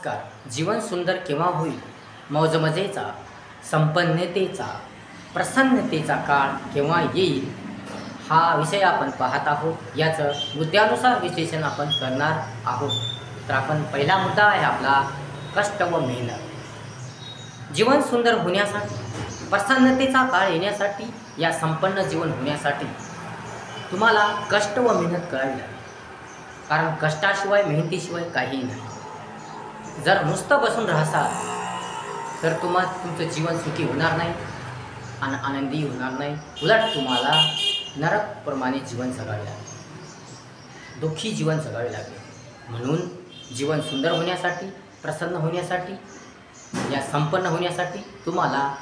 नमस्कार. जीवन सुंदर केव्हा होईल? मौजमजेचा, संपन्नतेचा, प्रसन्नतेचा काळ केव्हा येईल? हा विषय आपण पाहत आहोत. याचं मुद्द्यानुसार विश्लेषण आपण करणार आहोत. तर आपण पहिला मुद्दा आहे आपला कष्ट व मेहनत. जीवन सुंदर होण्यासाठी, प्रसन्नतेचा काळ येण्यासाठी, या संपन्न जीवन होण्यासाठी तुम्हाला कष्ट व मेहनत करावी लागेल. कारण कष्टाशिवाय मेहनतीशिवाय काहीही नाही. जर नुसतं बसून राहसाल तर तुमचं जीवन सुखी होणार नाही आणि आनंदी होणार नाही. उलट तुम्हाला नरकप्रमाणे जीवन जगावे लागेल, दुःखी जीवन जगावे लागेल. म्हणून जीवन सुंदर होण्यासाठी, प्रसन्न होण्यासाठी, या संपन्न होण्यासाठी तुम्हाला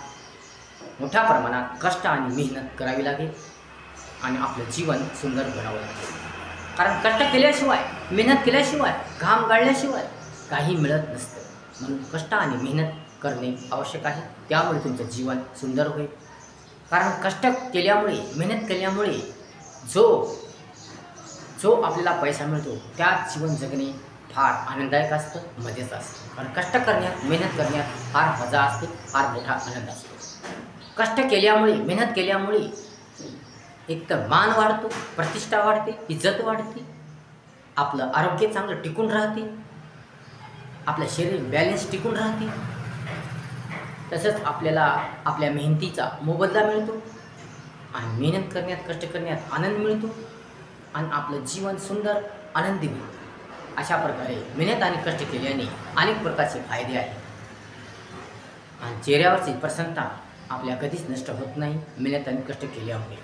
मोठ्या प्रमाणात कष्ट आणि मेहनत करावी लागेल आणि आपलं जीवन सुंदर बनावं लागेल. कारण कष्ट केल्याशिवाय, मेहनत केल्याशिवाय, घाम गाळल्याशिवाय काही मिळत नसतं. म्हणून कष्ट आणि मेहनत करणे आवश्यक आहे. त्यामुळे तुमचं जीवन सुंदर होईल. कारण कष्ट केल्यामुळे, मेहनत केल्यामुळे जो आपल्याला पैसा मिळतो त्यात जीवन जगणे फार आनंददायक असतं, मजेचं असतं. कारण कष्ट करण्यात, मेहनत करण्यात फार मजा असते, फार मोठा आनंद असतो. कष्ट केल्यामुळे, मेहनत केल्यामुळे एक तर मान वाढतो, प्रतिष्ठा वाढते, इज्जत वाढते, आपलं आरोग्य चांगलं टिकून राहते, आपलं शरीर बॅलन्स टिकून राहते. तसंच आपल्याला आपल्या मेहनतीचा मोबदला मिळतो आणि मेहनत करण्यात, कष्ट करण्यात आनंद मिळतो आणि आपलं जीवन सुंदर आनंदी बनतं. अशा प्रकारे मेहनत आणि कष्ट केल्याने अनेक प्रकारचे फायदे आहेत आणि चेहऱ्यावरची प्रसन्नता आपल्या कधीच नष्ट होत नाही मेहनत आणि कष्ट केल्यामुळे.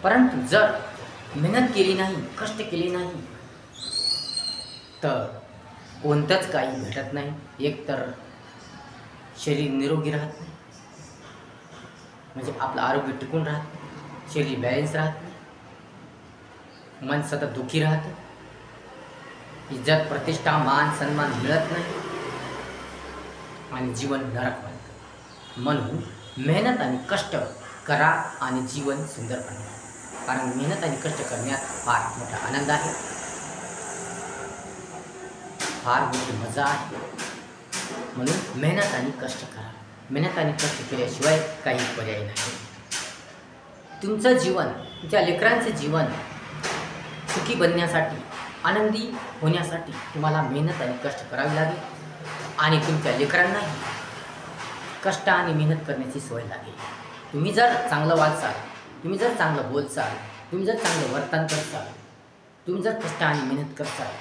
परंतु जर मेहनत केली नाही, कष्ट केले नाही तर कोणतंच काही भेटत नाही. एक तर शरीर निरोगी राहत नाही, म्हणजे आपलं आरोग्य टिकून राहत नाही, शरीर बॅलन्स राहत नाही, मन सतत दुःखी राहतं, इज्जत, प्रतिष्ठा, मान, सन्मान मिळत नाही आणि जीवन नरक बनतं. म्हणून मेहनत आणि कष्ट करा आणि जीवन सुंदर बनवा. कारण मेहनत आणि कष्ट करण्यात फार मोठा आनंद आहे, फार मोठी मजा आहे. म्हणून मेहनत आणि कष्ट करा. मेहनत आणि कष्ट केल्याशिवाय काही पर्याय नाही. तुमचं जीवन, तुमच्या लेकरांचं जीवन सुखी बनण्यासाठी, आनंदी होण्यासाठी तुम्हाला मेहनत आणि कष्ट करावी लागेल आणि तुमच्या लेकरांनाही कष्ट आणि मेहनत करण्याची सवय लागेल. तुम्ही जर चांगलं वागसाल, तुम्ही जर चांगलं बोलसाल, तुम्ही जर चांगलं वर्तन करसाल, तुम्ही जर कष्ट आणि मेहनत करसाल,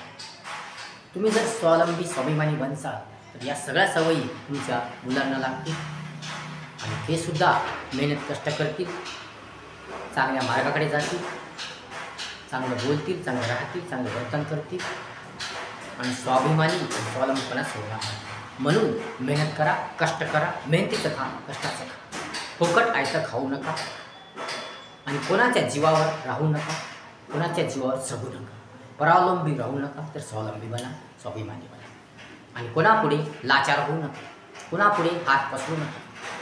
तुम्ही जर स्वावलंबी, स्वाभिमानी बनसाल तर या सगळ्या सवयी तुमच्या मुलांना लागतील आणि ते सुद्धा मेहनत कष्ट करतील, चांगल्या मार्गाकडे जातील, चांगलं बोलतील, चांगलं राहतील, चांगलं वर्तन करतील आणि स्वाभिमानी आणि स्वावलंबीपणा सोडणार. म्हणून मेहनत करा, कष्ट करा, मेहनतीचं खा, कष्टाचं खा. फुकट आयतं खाऊ नका आणि कोणाच्या जीवावर राहू नका, कोणाच्या जीवावर जगू नका. परावलंबी राहू नका, तर स्वावलंबी बना, स्वाभिमानी बना आणि कोणापुढे लाचार होऊ नका, कोणापुढे हात पसरू नका.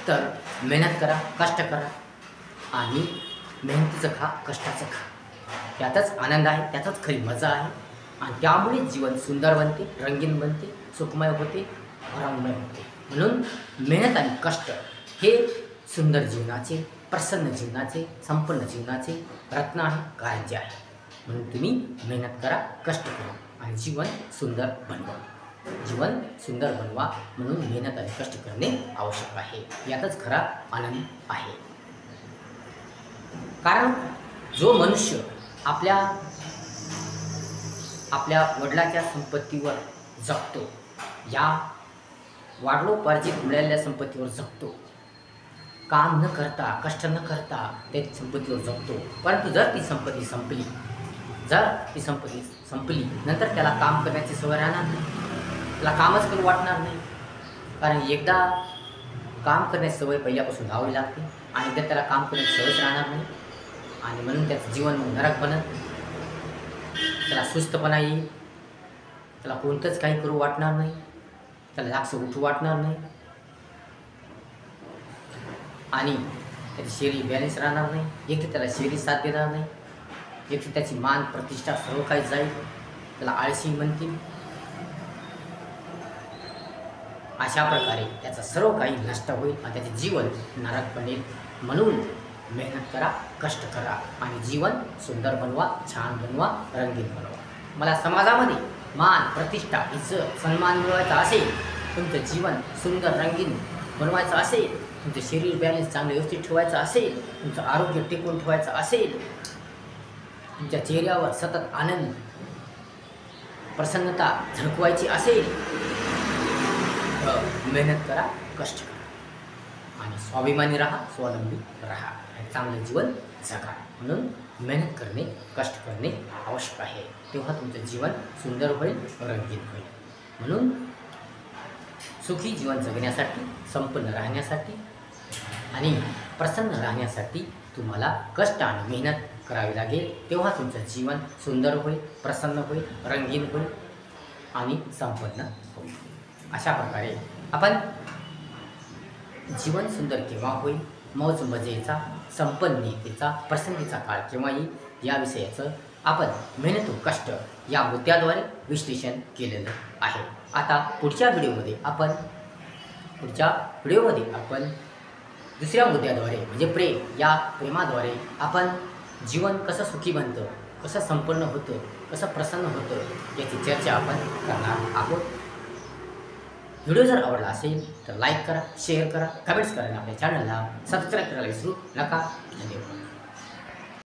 तर मेहनत करा, कष्ट करा आणि मेहनतीचं खा, कष्टाचं खा. त्यातच आनंद आहे, त्यातच खरी मजा आहे आणि त्यामुळे जीवन सुंदर बनते, रंगीन बनते, सुखमय होते, आराममय होते. म्हणून मेहनत आणि कष्ट हे सुंदर जीवनाचे, प्रसन्न जीवनाचे, संपन्न जीवनाचे रत्न आहे, कारंजे आहे. म्हणून तुम्ही मेहनत करा, कष्ट करा आणि जीवन सुंदर बनवा. जीवन सुंदर बनवा म्हणून मेहनत आणि कष्ट करणे आवश्यक आहे. यातच खरा आनंद आहे. कारण जो मनुष्य आपल्या वडिलांच्या संपत्तीवर जगतो, या वाढलोपार्जित मिळालेल्या संपत्तीवर जगतो, काम न करता, कष्ट न करता त्या संपत्तीवर जगतो. परंतु जर ती संपत्ती संपली नंतर त्याला काम करण्याची सवय राहणार नाही, त्याला कामच करू वाटणार नाही. कारण एकदा काम करण्याची सवय पहिल्यापासून लावावी लागते आणि एकदा त्याला काम करण्याची सवयच राहणार नाही आणि म्हणून त्याचं जीवन नरक बनत, त्याला सुस्तपणा येईल, त्याला कोणतंच काही करू वाटणार नाही, त्याला जास्त उठू वाटणार नाही आणि त्याची शरीर बॅलन्स राहणार नाही. एक तर त्याला शरीर साथ देणार नाही, एक तर त्याची मान, प्रतिष्ठा सर्व काही जाईल, त्याला आळशी म्हणतील अशा प्रकारे त्याचं सर्व काही नष्ट होईल आणि त्याचे जीवन नरक बनेल. म्हणून मेहनत करा, कष्ट करा आणि जीवन सुंदर बनवा, छान बनवा, रंगीन बनवा. मला समाजामध्ये मान, प्रतिष्ठा, इज्जत, सन्मान मिळवायचा असेल, तुमचं जीवन सुंदर रंगीन बनवायचं असेल, तुमचं शरीर बॅलन्स चांगलं व्यवस्थित ठेवायचं असेल, तुमचं आरोग्य टिकवून ठेवायचं असेल, तुमच्या चेहऱ्यावर सतत आनंद, प्रसन्नता झळकवायची असेल, मेहनत करा, कष्ट करा आणि स्वाभिमानी राहा, स्वावलंबी राहा आणि चांगलं जीवन जगा. म्हणून मेहनत करणे, कष्ट करणे आवश्यक आहे. तेव्हा तुमचं जीवन सुंदर होईल, रंगीन होईल. म्हणून सुखी जीवन जगण्यासाठी, संपन्न राहण्यासाठी आणि प्रसन्न राहण्यासाठी तुम्हाला कष्ट आणि मेहनत करावी लागेल. तेव्हा तुमचं जीवन सुंदर होईल, प्रसन्न होईल, रंगीन होईल आणि संपन्न होईल. अशा प्रकारे आपण जीवन सुंदर केव्हा होईल, मौज मजेचा, संपन्नतेचा, प्रसन्नतेचा काळ केव्हा येईल, या विषयाचं आपण मेहनत व कष्ट या मुद्द्याद्वारे विश्लेषण केलेलं आहे. आता पुढच्या व्हिडिओमध्ये आपण दुसऱ्या मुद्द्याद्वारे म्हणजे प्रेम, या प्रेमाद्वारे आपण जीवन कसं सुखी बनतं, कसं संपन्न होतं, कसं प्रसन्न होतं याची चर्चा आपण करणार आहोत. व्हिडिओ जर आवडला असेल तर लाईक करा, शेअर करा, कमेंट्स करा आणि आपल्या चॅनलला सबस्क्राईब करायला विसरू नका. धन्यवाद.